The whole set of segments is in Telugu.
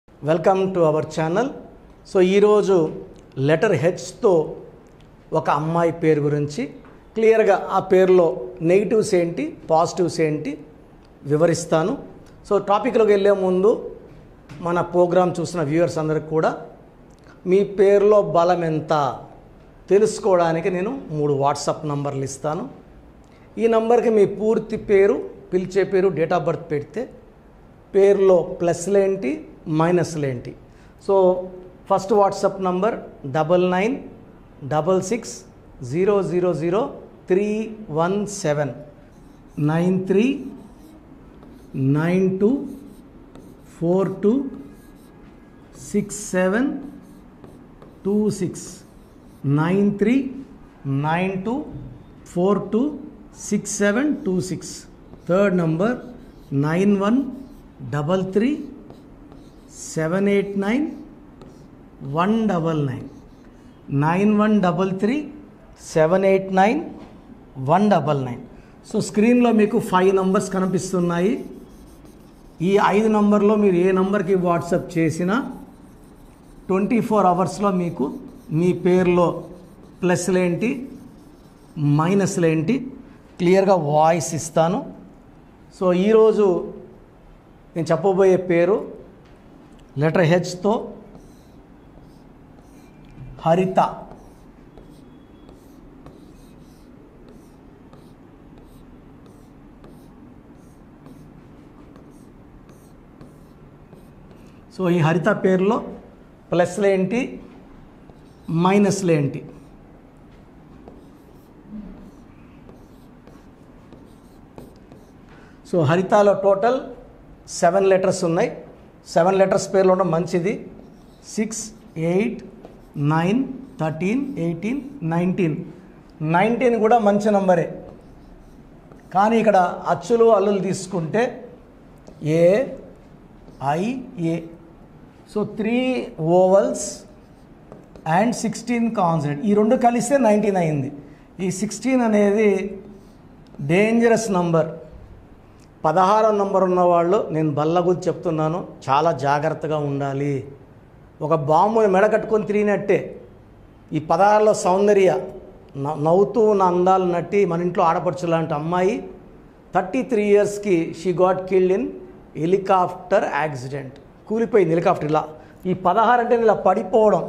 Welcome to our channel. So ఈరోజు లెటర్ హెచ్తో ఒక అమ్మాయి పేరు గురించి క్లియర్గా ఆ పేరులో నెగిటివ్స్ ఏంటి పాజిటివ్స్ ఏంటి వివరిస్తాను. సో టాపిక్లోకి వెళ్ళే ముందు మన ప్రోగ్రాం చూసిన వ్యూవర్స్ అందరికి కూడా మీ పేరులో బలం ఎంత తెలుసుకోవడానికి నేను 3 వాట్సాప్ నంబర్లు ఇస్తాను. ఈ నంబర్కి మీ పూర్తి పేరు, పిలిచే పేరు, డేట్ ఆఫ్ బర్త్ పెడితే పేరులో ప్లస్లు ఏంటి మైనస్లు ఏంటి. So first WhatsApp number 9996000317 9392426726 9392426726. Third number 9133789199 9133789199. So స్క్రీన్లో మీకు 5 నంబర్స్ కనిపిస్తున్నాయి. ఈ 5 నంబర్లో మీరు ఏ నంబర్కి వాట్సాప్ చేసినా 24 అవర్స్లో మీకు మీ పేరులో ప్లస్లేంటి మైనస్లేంటి క్లియర్గా వాయిస్ ఇస్తాను. సో ఈరోజు నేను చెప్పబోయే పేరు లెటర్ హెచ్తో హరిత. సో ఈ హరిత పేరులో ప్లస్లేంటి మైనస్లేంటి. సో హరితాలో టోటల్ 7 లెటర్స్ ఉన్నాయి. 7 లెటర్స్ పేర్లు ఉండడం మంచిది. 6, 8, 9, 13, 18, 19 కూడా మంచి నంబరే. కానీ ఇక్కడ అచ్చులు అల్లులు తీసుకుంటే A I A. So 3 vowels and 16 consonant, ఈ 2 కలిస్తే 19 అయింది. ఈ 16 అనేది డేంజరస్ నంబర్. 16వ నంబర్ ఉన్నవాళ్ళు నేను బల్లగుద్ది చెప్తున్నాను, చాలా జాగ్రత్తగా ఉండాలి. ఒక బాంబుని మెడ కట్టుకొని తిరిగినట్టే ఈ 16లో సౌందర్య నవ్వుతూ ఉన్న అందాలు నట్టి మన ఇంట్లో ఆడపడుచు లాంటి అమ్మాయి 33 ఇయర్స్కి she got killed in helicopter accident. కూలిపోయింది హెలికాప్టర్. ఇలా ఈ 16 అంటే ఇలా పడిపోవడం.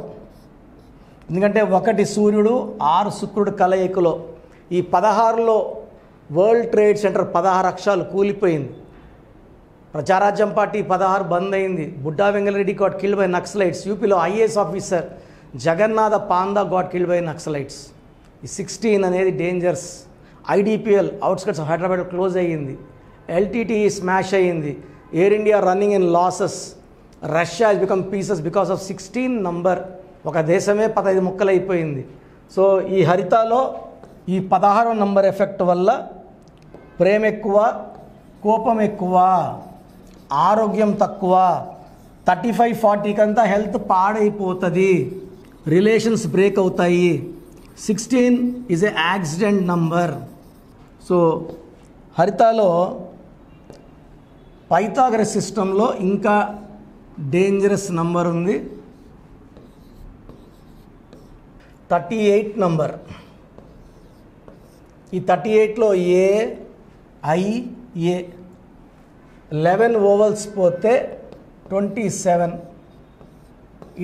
ఎందుకంటే 1 సూర్యుడు 6 శుక్రుడు కలయికలో ఈ 16లో వరల్డ్ ట్రేడ్ సెంటర్ 16 అక్షరాలు కూలిపోయింది. ప్రజారాజ్యం పార్టీ 16 బంద్ అయింది. Budda Vengal Reddy got killed by naxalites. యూపీలో IAS officer Jagannatha Panda got killed by naxalites. ఈ 16 అనేది dangers. IDPL outskirts of Hyderabad close అయ్యింది. ఎల్టీటీ స్మాష్ అయ్యింది. Air India running in losses. Russia has become pieces because of 16 number. ఒక దేశమే 15 ముక్కలు అయిపోయింది. సో ఈ హరితాలో ఈ 16వ నంబర్ ఎఫెక్ట్ వల్ల ప్రేమ ఎక్కువ, కోపం ఎక్కువ, ఆరోగ్యం తక్కువ, 35-40 కంతా హెల్త్ పాడైపోతుంది, రిలేషన్స్ బ్రేక్ అవుతాయి. 16 is a accident number. So హరితాలో పైథాగరస్ సిస్టంలో ఇంకా డేంజరస్ నంబర్ ఉంది, 38 నంబర్. ఈ 38లో ఏ ఐ ఏ 11 ఓవల్స్ పోతే 27.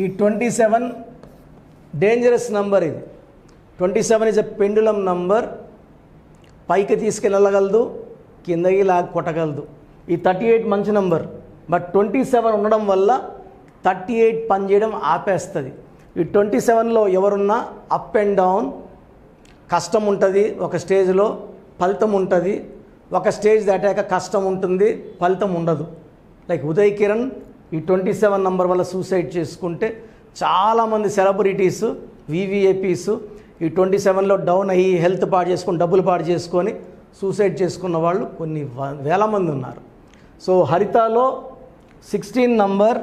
ఈ 27 డేంజరస్ నంబర్. ఇది 27 ఈజ్ ఎ పెండులం నంబర్. పైకి తీసుకెళ్ళగలదు, కిందకి లాగా కొట్టగలదు. ఈ 38 మంచి నంబర్. బట్ 27 ఉండడం వల్ల 38 పనిచేయడం ఆపేస్తుంది. ఈ 27లో ఎవరున్నా అప్ అండ్ డౌన్, కష్టం ఉంటుంది, ఒక స్టేజ్లో ఫలితం ఉంటుంది, ఒక స్టేజ్ దాటాక కష్టం ఉంటుంది, ఫలితం ఉండదు. లైక్ ఉదయ్ కిరణ్ ఈ 27 నంబర్ వల్ల సూసైడ్ చేసుకుంటే, చాలామంది సెలబ్రిటీస్ వివిఐపీస్ ఈ 27లో డౌన్ అయ్యి హెల్త్ పాడు చేసుకొని, డబ్బులు పాడు చేసుకొని సూసైడ్ చేసుకున్న వాళ్ళు కొన్ని వేల మంది ఉన్నారు. సో హరితాలో 16 నంబర్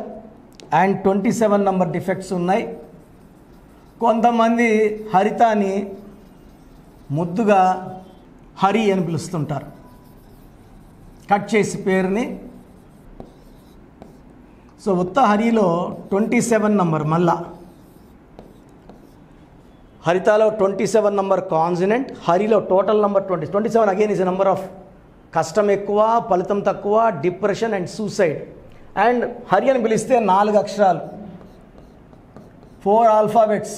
అండ్ 27 నంబర్ డిఫెక్ట్స్ ఉన్నాయి. కొంతమంది హరితాని ముద్దుగా హరి అని పిలుస్తుంటారు. కట్ చేసి పేరుని సో ఉత్త హరిలో 27 నంబర్, మళ్ళా హరితలో 27 నంబర్ కాన్సనెంట్, హరిలో total number 27 again is a number of కష్టం ఎక్కువ, ఫలితం తక్కువ, depression and suicide. And Hari అని పిలిస్తే 4 అక్షరాలు, 4 ఆల్ఫాబెట్స్,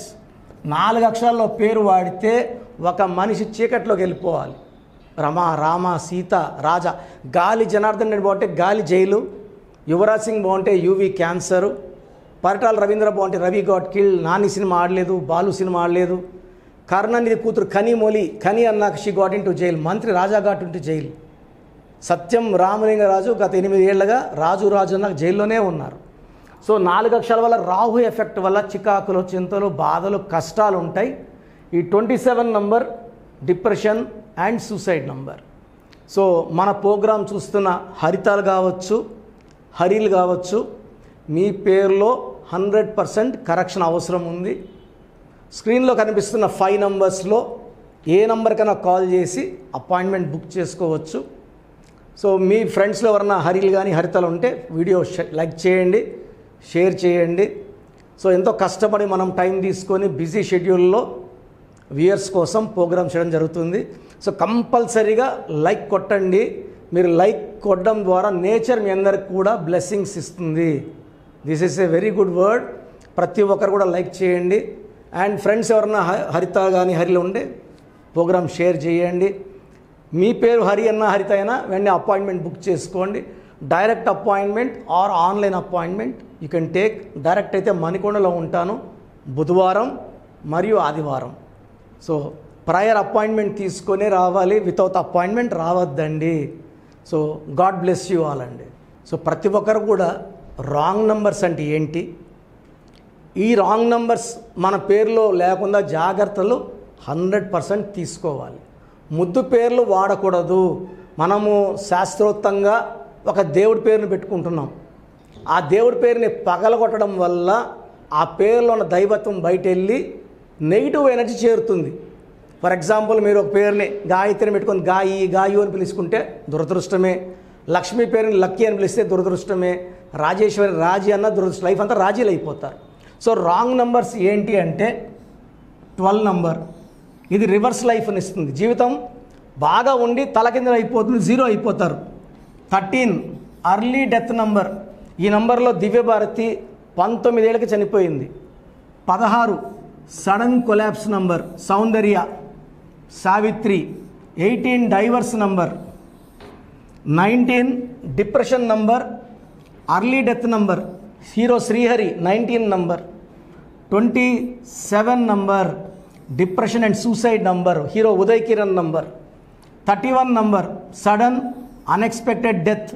4 అక్షరాల్లో పేరు వాడితే ఒక మనిషి చీకట్లోకి వెళ్ళిపోవాలి. రమ, రామ, సీత, రాజా. గాలి జనార్దన్ రెడ్డి బాగుంటే గాలి జైలు, యువరాజ్ సింగ్ బాగుంటే యువి క్యాన్సరు, పరిటాల రవీంద్ర బాగుంటే Ravi got kill, Nani cinema ఆడలేదు, బాలు సినిమా ఆడలేదు, కరుణానిధి కూతురు కనిమొలి, కని అన్నాక she got in to jail, మంత్రి రాజా గాట్ ఇన్ టు జైలు, సత్యం రామలింగరాజు గత 8 ఏళ్లుగా రాజు అన్నాక జైల్లోనే ఉన్నారు. సో 4 అక్షరాల వల్ల రాహు ఎఫెక్ట్ వల్ల చికాకులు, చింతలు, బాధలు, కష్టాలు ఉంటాయి. ఈ 27 number depression and suicide number. So మన ప్రోగ్రాం చూస్తున్న హరితాలు కావచ్చు, హరిలు కావచ్చు, మీ పేరులో 100% కరెక్షన్ అవసరం ఉంది. స్క్రీన్లో కనిపిస్తున్న 5 నంబర్స్లో ఏ నంబర్కైనా కాల్ చేసి అపాయింట్మెంట్ బుక్ చేసుకోవచ్చు. సో మీ ఫ్రెండ్స్లో ఎవరన్నా హరిలు కానీ హరితలు ఉంటే వీడియో లైక్ చేయండి, షేర్ చేయండి. సో ఎంతో కష్టపడి మనం టైం తీసుకొని బిజీ షెడ్యూల్లో వ్యూయర్స్ కోసం ప్రోగ్రామ్ చేయడం జరుగుతుంది. సో కంపల్సరీగా లైక్ కొట్టండి. మీరు లైక్ కొట్టడం ద్వారా నేచర్ మీ అందరికి కూడా బ్లెస్సింగ్స్ ఇస్తుంది. This is a very good word. ప్రతి ఒక్కరు కూడా లైక్ చేయండి. అండ్ ఫ్రెండ్స్ ఎవరన్నా హరిత కానీ హరిలో ఉంటే ప్రోగ్రామ్ షేర్ చేయండి. మీ పేరు హరి అన్న హరిత అయినా వెంటనే అపాయింట్మెంట్ బుక్ చేసుకోండి. Direct appointment or online appointment you can take. Direct అయితే మణికొండలో ఉంటాను బుధవారం మరియు ఆదివారం. సో ప్రయర్ అపాయింట్మెంట్ తీసుకొని రావాలి, వితౌట్ అపాయింట్మెంట్ రావద్దండి. So God bless you all అండి. సో ప్రతి ఒక్కరు కూడా రాంగ్ నంబర్స్ అంటే ఏంటి, ఈ రాంగ్ నంబర్స్ మన పేరులో లేకుండా జాగ్రత్తలు 100% తీసుకోవాలి. ముద్దు పేర్లు వాడకూడదు. మనము శాస్త్రోక్తంగా ఒక దేవుడి పేరుని పెట్టుకుంటున్నాం. ఆ దేవుడి పేరుని పగలగొట్టడం వల్ల ఆ పేరులో ఉన్న దైవత్వం బయట వెళ్ళి నెగిటివ్ ఎనర్జీ చేరుతుంది. ఫర్ ఎగ్జాంపుల్ మీరు ఒక పేరుని గాయత్రిని పెట్టుకొని గాయు అని పిలుచుకుంటే దురదృష్టమే. లక్ష్మీ పేరుని లక్కీ అని పిలిస్తే దురదృష్టమే. రాజేశ్వరి రాజీ అన్న దురదృష్టం. లైఫ్ అంతా రాజీలు అయిపోతారు. సో రాంగ్ నంబర్స్ ఏంటి అంటే 12 నంబర్. ఇది రివర్స్ లైఫ్ని ఇస్తుంది. జీవితం బాగా ఉండి తలకింద అయిపోతుంది, 0 అయిపోతారు. 13 అర్లీ డెత్ నంబర్. ఈ నంబర్లో దివ్యభారతి 19 ఏళ్ళకి చనిపోయింది. 16 sudden collapse number, Soundarya, Savitri. 18 divorce number. 19 depression number, early death number, hero Srihari 19 number. 27 number depression and suicide number, hero Uday Kiran number. 31 number sudden unexpected death.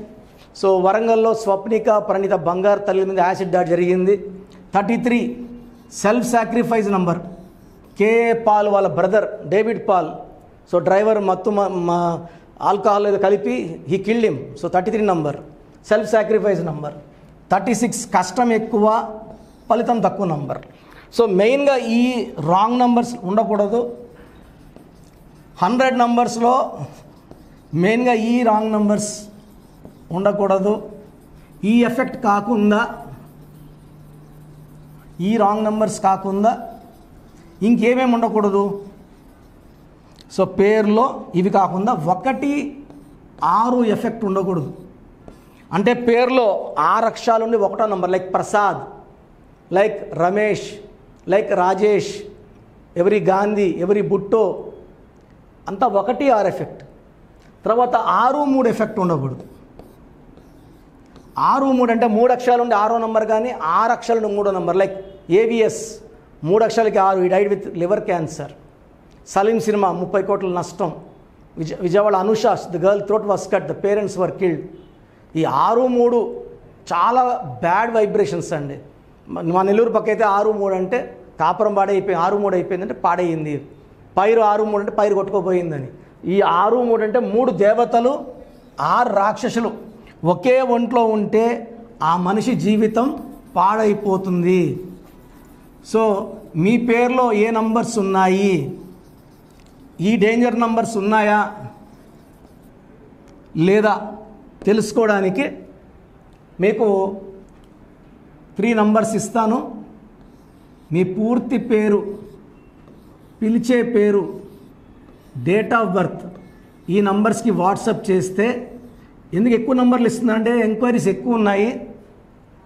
So వరంగల్లో స్వప్నిక ప్రణీత బంగారు తల్లి మీద యాసిడ్ దాడి జరిగింది. 33 self sacrifice number, KA Paul వాళ్ళ brother David Paul. So driver మత్తు ఆల్కహాల్ కలిపి he killed him. So 33 number self sacrifice number. 36 కష్టం ఎక్కువ ఫలితం తక్కువ నంబర్. సో మెయిన్గా ఈ రాంగ్ నంబర్స్ ఉండకూడదు. 100 నంబర్స్లో మెయిన్గా ఈ రాంగ్ నంబర్స్ ఉండకూడదు. ఈ ఎఫెక్ట్ కాకుండా, ఈ రాంగ్ నంబర్స్ కాకుండా ఇంకేమేమి ఉండకూడదు. సో పేరులో ఇవి కాకుండా 1, 6 ఎఫెక్ట్ ఉండకూడదు. అంటే పేరులో 6 అక్షరాలు ఉండి 1వ number, like Prasad, like Ramesh, like Rajesh, ఎవరి గాంధీ, ఎవరి బుట్టో, అంతా 1, 6 ఎఫెక్ట్. తర్వాత 6, 3 ఎఫెక్ట్ ఉండకూడదు. 6, 3 అంటే 3 అక్షరాలు ఉండి 6వ నంబర్, కానీ 6 అక్షరాలు 3వ నంబర్, లైక్ ఏవిఎస్ 3 అక్షరాలకి 6, ఈ died with liver cancer. Saleem సినిమా 30 కోట్ల నష్టం. Vijayawada Anusha, the girl throat was cut, the parents were killed. ఈ 6, 3 చాలా బ్యాడ్ వైబ్రేషన్స్ అండి. మా నెల్లూరు పక్క అయితే 6, 3 అంటే కాపురం పాడైపోయి, 6, 3 అయిపోయిందంటే పాడైంది. పైరు 6, 3 అంటే పైరు కొట్టుకోపోయిందని. ఈ 6, 3 అంటే 3 దేవతలు 6 రాక్షసులు ఒకే ఒంట్లో ఉంటే ఆ మనిషి జీవితం పాడైపోతుంది. సో మీ పేరులో ఏ నంబర్స్ ఉన్నాయి, ఈ డేంజర్ నంబర్స్ ఉన్నాయా లేదా తెలుసుకోవడానికి మీకు 3 నంబర్స్ ఇస్తాను. మీ పూర్తి పేరు, పిలిచే పేరు, డేట్ ఆఫ్ బర్త్ ఈ నంబర్స్కి వాట్సాప్ చేస్తే, ఎందుకు ఎక్కువ నంబర్లు ఇస్తుందంటే ఎంక్వైరీస్ ఎక్కువ ఉన్నాయి,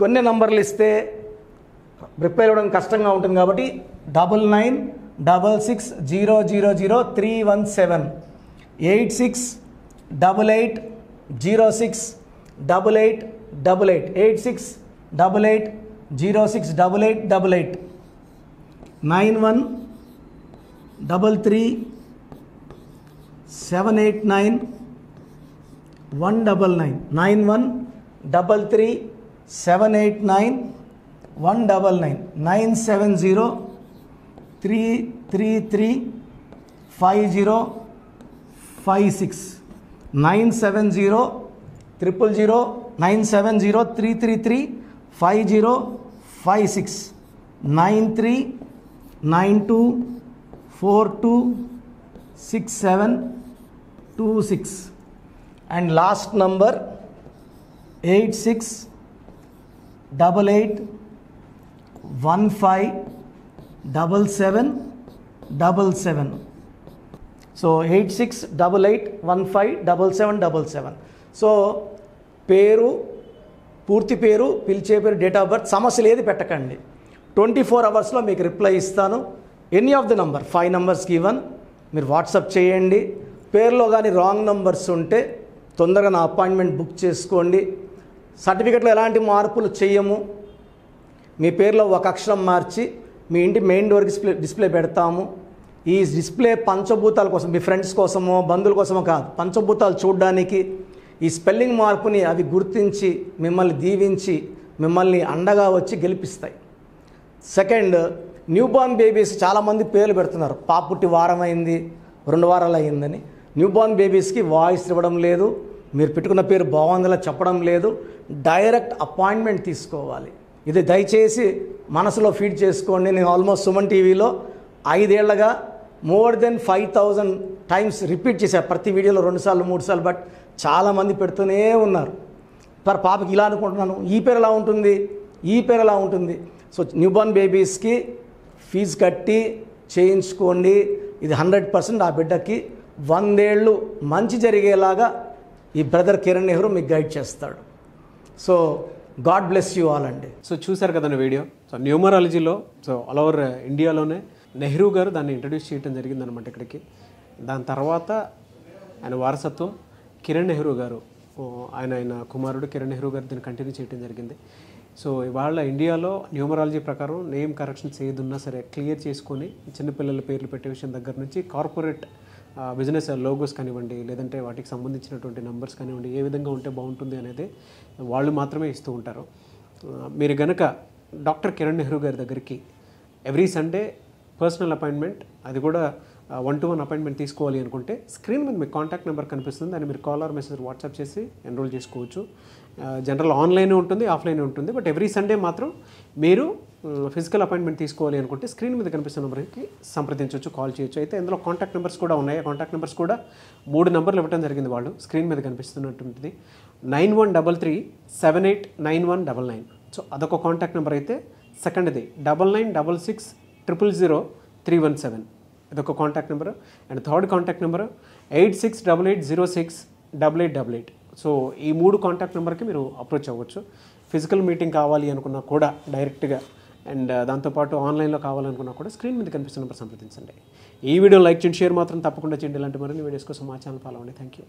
కొన్ని నంబర్లు ఇస్తే రిప్లై ఇవ్వడం కష్టంగా ఉంటుంది కాబట్టి 9966000317 8688068888 8688068888 9133789199 9133789199 97033335056 97033335056 9392426726 and last number 8688157777. So 8688157777. So పేరు, పూర్తి పేరు, పిలిచే పేరు, డేట్ ఆఫ్ బర్త్, సమస్యలు ఏది పెట్టకండి. 24 అవర్స్లో మీకు రిప్లై ఇస్తాను. ఎనీ ఆఫ్ ది నంబర్ 5 నంబర్స్కి ఈవెన్ మీరు వాట్సాప్ చేయండి. పేరులో కానీ రాంగ్ నంబర్స్ ఉంటే తొందరగా నా అపాయింట్మెంట్ బుక్ చేసుకోండి. సర్టిఫికెట్లో ఎలాంటి మార్పులు చేయము. మీ పేరులో ఒక అక్షరం మార్చి మీ ఇంటి మెయిన్ డోర్కి డిస్ప్లే పెడతాము. ఈ డిస్ప్లే పంచభూతాల కోసం, మీ ఫ్రెండ్స్ కోసమో బంధువుల కోసమో కాదు, పంచభూతాలు చూడడానికి, ఈ స్పెల్లింగ్ మార్పుని అవి గుర్తించి మిమ్మల్ని దీవించి మిమ్మల్ని అండగా వచ్చి గెలిపిస్తాయి. సెకండ్, న్యూబార్న్ బేబీస్ చాలామంది పేర్లు పెడుతున్నారు. పాప పుట్టి వారం అయింది, 2 వారాలు అయ్యిందని. న్యూబార్న్ బేబీస్కి వాయిస్ ఇవ్వడం లేదు, మీరు పెట్టుకున్న పేరు బాగుందిలా చెప్పడం లేదు. డైరెక్ట్ అపాయింట్మెంట్ తీసుకోవాలి. ఇది దయచేసి మనసులో ఫీడ్ చేసుకోండి. నేను ఆల్మోస్ట్ సుమన్ టీవీలో 5 ఏళ్లుగా మోర్ దెన్ 5000 టైమ్స్ రిపీట్ చేశాను. ప్రతి వీడియోలో 2 సార్లు 3 సార్లు. బట్ చాలామంది పెడుతూనే ఉన్నారు. పాపకి ఇలా అనుకుంటున్నాను, ఈ పేరు ఎలా ఉంటుంది, ఈ పేరు ఎలా ఉంటుంది. సో న్యూబార్న్ బేబీస్కి ఫీజు కట్టి చేయించుకోండి. ఇది 100% ఆ బిడ్డకి 100 ఏళ్ళు మంచి జరిగేలాగా ఈ బ్రదర్ కిరణ్ నెహ్రూ మీకు గైడ్ చేస్తాడు. So God bless you all అండి. సో చూసారు కదండి వీడియో. సో న్యూమరాలజీలో సో ఆల్ ఓవర్ ఇండియాలోనే నెహ్రూ గారు దాన్ని ఇంట్రడ్యూస్ చేయడం జరిగిందనమాట ఇక్కడికి. దాని తర్వాత ఆయన వారసత్వం కిరణ్ నెహ్రూ గారు, ఆయన కుమారుడు కిరణ్ నెహ్రూ గారు దీన్ని కంటిన్యూ చేయడం జరిగింది. సో ఇవాళ ఇండియాలో న్యూమరాలజీ ప్రకారం నేమ్ కరెక్షన్స్ ఏదున్నా సరే క్లియర్ చేసుకొని చిన్నపిల్లల పేర్లు పెట్టే విషయం దగ్గర నుంచి కార్పొరేట్ బిజినెస్ లోగోస్ కానివ్వండి, లేదంటే వాటికి సంబంధించినటువంటి నంబర్స్ కానివ్వండి, ఏ విధంగా ఉంటే బాగుంటుంది అనేది వాళ్ళు మాత్రమే ఇస్తూ ఉంటారు. మీరు గనక డాక్టర్ కిరణ్ నెహ్రూ గారి దగ్గరికి ఎవ్రీ సండే పర్సనల్ అపాయింట్మెంట్, అది కూడా 1-to-1 అపాయింట్మెంట్ తీసుకోవాలి అనుకుంటే స్క్రీన్ మీద మీకు కాంటాక్ట్ నెంబర్ కనిపిస్తుంది. దాన్ని మీరు కాల్ ఆర్ మెసేజ్ వాట్సాప్ చేసి ఎన్రోల్ చేసుకోవచ్చు. జనరల్ ఆన్లైన్ ఉంటుంది, ఆఫ్లైన్ ఉంటుంది. బట్ ఎవ్రీ సండే మాత్రం మీరు ఫిజికల్ అపాయింట్మెంట్ తీసుకోవాలి అనుకుంటే స్క్రీన్ మీద కనిపిస్తున్న నెంబర్కి సంప్రదించవచ్చు, కాల్ చేయొచ్చు. అయితే ఇందులో కాంటాక్ట్ నెంబర్స్ కూడా ఉన్నాయి. కాంటాక్ట్ నెంబర్స్ కూడా 3 నెంబర్లు ఇవ్వడం జరిగింది. వాళ్ళు స్క్రీన్ మీద కనిపిస్తున్నటువంటిది 9133789199. సో అదొక కాంటాక్ట్ నెంబర్ అయితే. సెకండ్ది 9966000317, ఇదొక contact number. And third contact number 8688068888. So ఈ 3 కాంటాక్ట్ నెంబర్కి మీరు అప్రోచ్ అవ్వచ్చు. ఫిజికల్ మీటింగ్ కావాలి అనుకున్నా కూడా డైరెక్ట్గా, అండ్ దాంతోపాటు ఆన్లైన్లో కావాలనుకున్నా కూడా స్క్రీన్ మీద కనిపిస్తున్న నెంబర్ సంప్రదించండి. ఈ వీడియో లైక్ చేయండి, షేర్ మాత్రం తప్పకుండా చేయండి. ఇలాంటి మరిన్ని వీడియోస్ కోసం మా ఛానల్ ఫాలో అవ్వండి. Thank you.